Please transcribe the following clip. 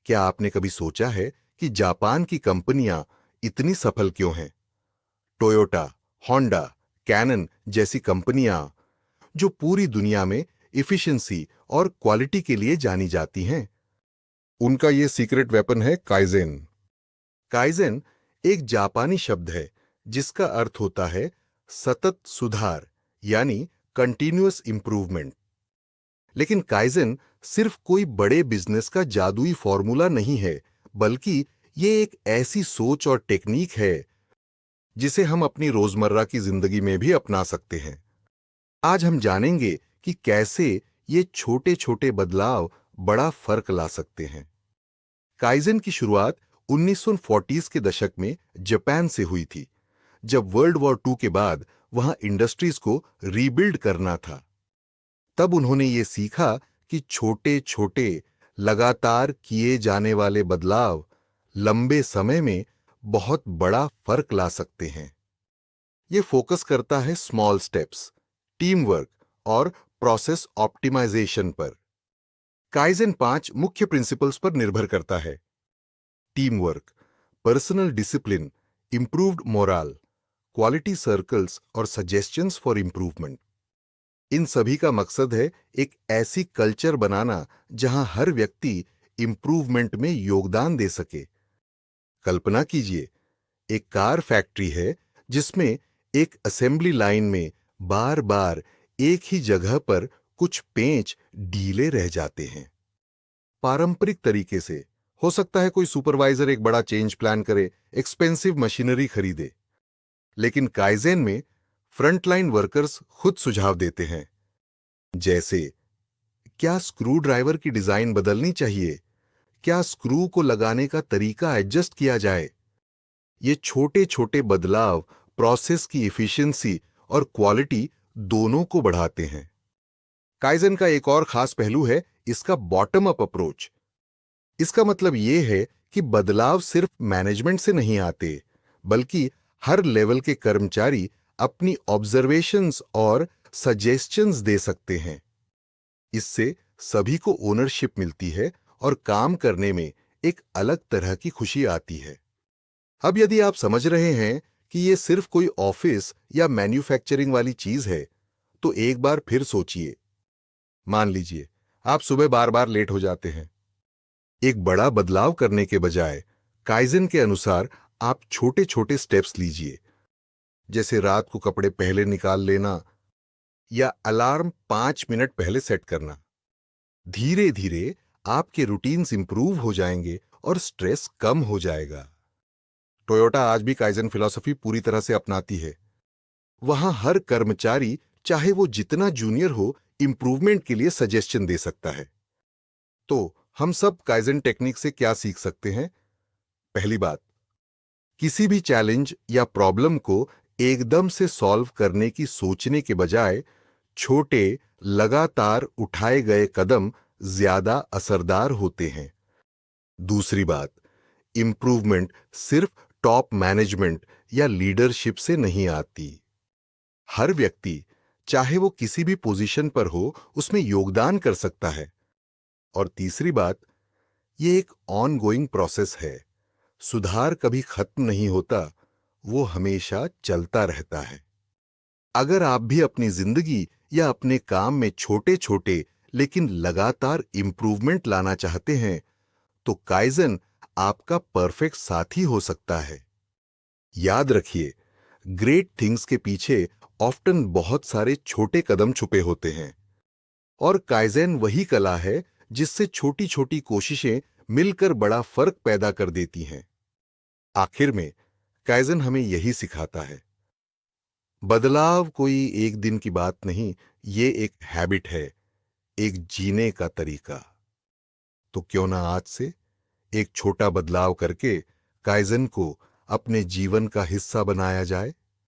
क्या आपने कभी सोचा है कि जापान की कंपनियां इतनी सफल क्यों हैं? टोयोटा, होंडा, कैनन जैसी कंपनियां जो पूरी दुनिया में इफिशिएंसी और क्वालिटी के लिए जानी जाती हैं। उनका ये सीक्रेट वेपन है काइजेन। काइजेन एक जापानी शब्द है जिसका अर्थ होता है सतत सुधार, यानी कंटिन्यूअस इंप्रूवमेंट। लेकिन काइजेन सिर्फ कोई बड़े बिजनेस का जादुई फॉर्मूला नहीं है, बल्कि ये एक ऐसी सोच और टेक्निक है जिसे हम अपनी रोजमर्रा की जिंदगी में भी अपना सकते हैं। आज हम जानेंगे कि कैसे ये छोटे छोटे बदलाव बड़ा फर्क ला सकते हैं। काइजेन की शुरुआत 1940s के दशक में जापान से हुई थी, जब वर्ल्ड वॉर II के बाद वहां इंडस्ट्रीज को रीबिल्ड करना था। तब उन्होंने ये सीखा कि छोटे छोटे लगातार किए जाने वाले बदलाव लंबे समय में बहुत बड़ा फर्क ला सकते हैं। ये फोकस करता है स्मॉल स्टेप्स, टीम वर्क और प्रोसेस ऑप्टिमाइजेशन पर। काइजेन 5 मुख्य प्रिंसिपल्स पर निर्भर करता है: team work, personal discipline, improved morale, quality circles और सजेशंस फॉर इंप्रूवमेंट। इन सभी का मकसद है एक ऐसी कल्चर बनाना जहां हर व्यक्ति इंप्रूवमेंट में योगदान दे सके। कल्पना कीजिए, एक कार फैक्ट्री है जिसमें एक असेंबली लाइन में बार बार एक ही जगह पर कुछ पेंच ढीले रह जाते हैं। पारंपरिक तरीके से हो सकता है कोई सुपरवाइजर एक बड़ा चेंज प्लान करे, एक्सपेंसिव मशीनरी खरीदे। लेकिन काइजेन में फ्रंटलाइन वर्कर्स खुद सुझाव देते हैं, जैसे क्या स्क्रू ड्राइवर की डिजाइन बदलनी चाहिए, क्या स्क्रू को लगाने का तरीका एडजस्ट किया जाए। ये छोटे छोटे बदलाव प्रोसेस की इफिशिएंसी और क्वालिटी दोनों को बढ़ाते हैं। काइजेन का एक और खास पहलू है इसका बॉटम अप अप्रोच। इसका मतलब यह है कि बदलाव सिर्फ मैनेजमेंट से नहीं आते, बल्कि हर लेवल के कर्मचारी अपनी ऑब्जर्वेशंस और सजेशंस दे सकते हैं। इससे सभी को ओनरशिप मिलती है और काम करने में एक अलग तरह की खुशी आती है। अब यदि आप समझ रहे हैं कि यह सिर्फ कोई ऑफिस या मैन्युफैक्चरिंग वाली चीज है, तो एक बार फिर सोचिए। मान लीजिए आप सुबह बार बार लेट हो जाते हैं। एक बड़ा बदलाव करने के बजाय काइजेन के अनुसार आप छोटे छोटे स्टेप्स लीजिए, जैसे रात को कपड़े पहले निकाल लेना या अलार्म 5 मिनट पहले सेट करना। धीरे धीरे आपके रूटीन्स इंप्रूव हो जाएंगे और स्ट्रेस कम हो जाएगा। टोयोटा आज भी काइजेन फिलॉसफी पूरी तरह से अपनाती है। वहां हर कर्मचारी, चाहे वो जितना जूनियर हो, इंप्रूवमेंट के लिए सजेशन दे सकता है। तो हम सब काइजेन टेक्निक से क्या सीख सकते हैं? पहली बात, किसी भी चैलेंज या प्रॉब्लम को एकदम से सॉल्व करने की सोचने के बजाय छोटे लगातार उठाए गए कदम ज्यादा असरदार होते हैं। दूसरी बात, इंप्रूवमेंट सिर्फ टॉप मैनेजमेंट या लीडरशिप से नहीं आती। हर व्यक्ति, चाहे वो किसी भी पोजीशन पर हो, उसमें योगदान कर सकता है। और तीसरी बात, ये एक ऑनगोइंग प्रोसेस है। सुधार कभी खत्म नहीं होता, वो हमेशा चलता रहता है। अगर आप भी अपनी जिंदगी या अपने काम में छोटे छोटे लेकिन लगातार इंप्रूवमेंट लाना चाहते हैं, तो काइजेन आपका परफेक्ट साथी हो सकता है। याद रखिए, ग्रेट थिंग्स के पीछे ऑफ्टन बहुत सारे छोटे कदम छुपे होते हैं, और काइजेन वही कला है जिससे छोटी छोटी कोशिशें मिलकर बड़ा फर्क पैदा कर देती हैं। आखिर में काइजेन हमें यही सिखाता है, बदलाव कोई एक दिन की बात नहीं, ये एक हैबिट है, एक जीने का तरीका। तो क्यों ना आज से एक छोटा बदलाव करके काइजेन को अपने जीवन का हिस्सा बनाया जाए।